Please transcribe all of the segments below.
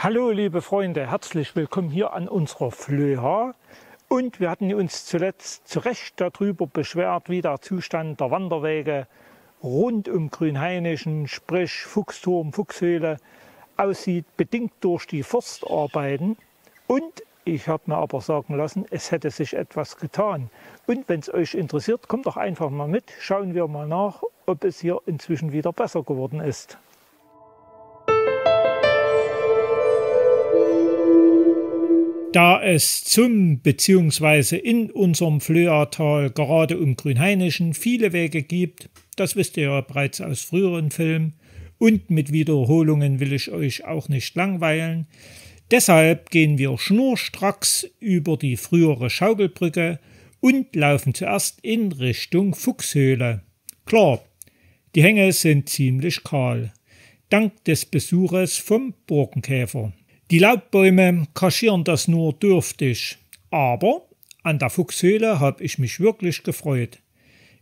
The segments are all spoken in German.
Hallo liebe Freunde, herzlich willkommen hier an unserer Flöha. Und wir hatten uns zuletzt zu Recht darüber beschwert, wie der Zustand der Wanderwege rund um Grünhainischen, sprich Fuchsturm, Fuchshöhle, aussieht, bedingt durch die Forstarbeiten. Und ich habe mir aber sagen lassen, es hätte sich etwas getan. Und wenn es euch interessiert, kommt doch einfach mal mit, schauen wir mal nach, ob es hier inzwischen wieder besser geworden ist. Da es zum bzw. in unserem Flöhatal gerade um Grünhainischen viele Wege gibt, das wisst ihr ja bereits aus früheren Filmen, und mit Wiederholungen will ich euch auch nicht langweilen. Deshalb gehen wir schnurstracks über die frühere Schaukelbrücke und laufen zuerst in Richtung Fuchshöhle. Klar, die Hänge sind ziemlich kahl, dank des Besuches vom Borkenkäfer. Die Laubbäume kaschieren das nur dürftig, aber an der Fuchshöhle habe ich mich wirklich gefreut.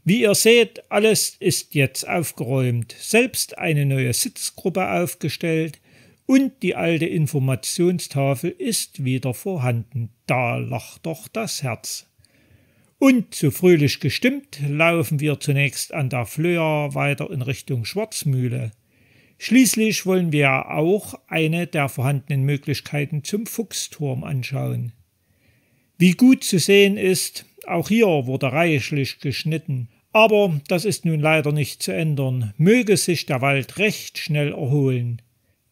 Wie ihr seht, alles ist jetzt aufgeräumt, selbst eine neue Sitzgruppe aufgestellt und die alte Informationstafel ist wieder vorhanden. Da lacht doch das Herz. Und so fröhlich gestimmt laufen wir zunächst an der Flöha weiter in Richtung Schwarzmühle. Schließlich wollen wir auch eine der vorhandenen Möglichkeiten zum Fuchsturm anschauen. Wie gut zu sehen ist, auch hier wurde reichlich geschnitten. Aber das ist nun leider nicht zu ändern, möge sich der Wald recht schnell erholen.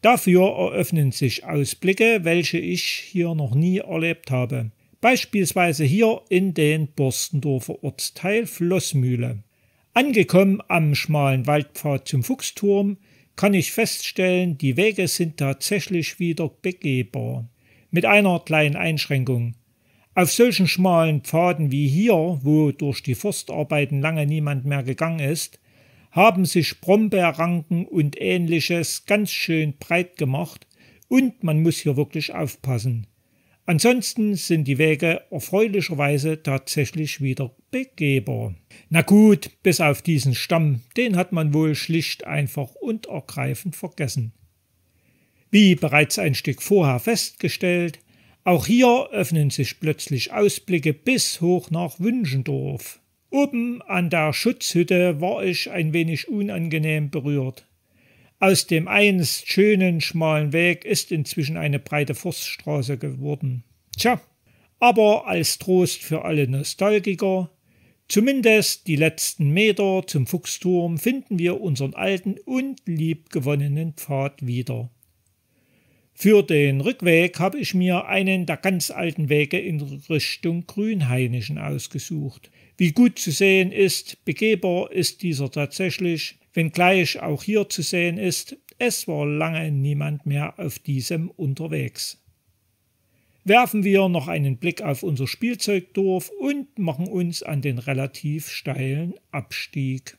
Dafür eröffnen sich Ausblicke, welche ich hier noch nie erlebt habe. Beispielsweise hier in den Borstendorfer Ortsteil Floßmühle. Angekommen am schmalen Waldpfad zum Fuchsturm, kann ich feststellen, die Wege sind tatsächlich wieder begehbar. Mit einer kleinen Einschränkung. Auf solchen schmalen Pfaden wie hier, wo durch die Forstarbeiten lange niemand mehr gegangen ist, haben sich Brombeerranken und Ähnliches ganz schön breit gemacht und man muss hier wirklich aufpassen. Ansonsten sind die Wege erfreulicherweise tatsächlich wieder begehbar. Na gut, bis auf diesen Stamm, den hat man wohl schlicht einfach und ergreifend vergessen. Wie bereits ein Stück vorher festgestellt, auch hier öffnen sich plötzlich Ausblicke bis hoch nach Wünschendorf. Oben an der Schutzhütte war ich ein wenig unangenehm berührt. Aus dem einst schönen, schmalen Weg ist inzwischen eine breite Forststraße geworden. Tja, aber als Trost für alle Nostalgiker, zumindest die letzten Meter zum Fuchsturm finden wir unseren alten und liebgewonnenen Pfad wieder. Für den Rückweg habe ich mir einen der ganz alten Wege in Richtung Grünhainischen ausgesucht. Wie gut zu sehen ist, begehbar ist dieser tatsächlich, wenngleich auch hier zu sehen ist, es war lange niemand mehr auf diesem unterwegs. Werfen wir noch einen Blick auf unser Spielzeugdorf und machen uns an den relativ steilen Abstieg.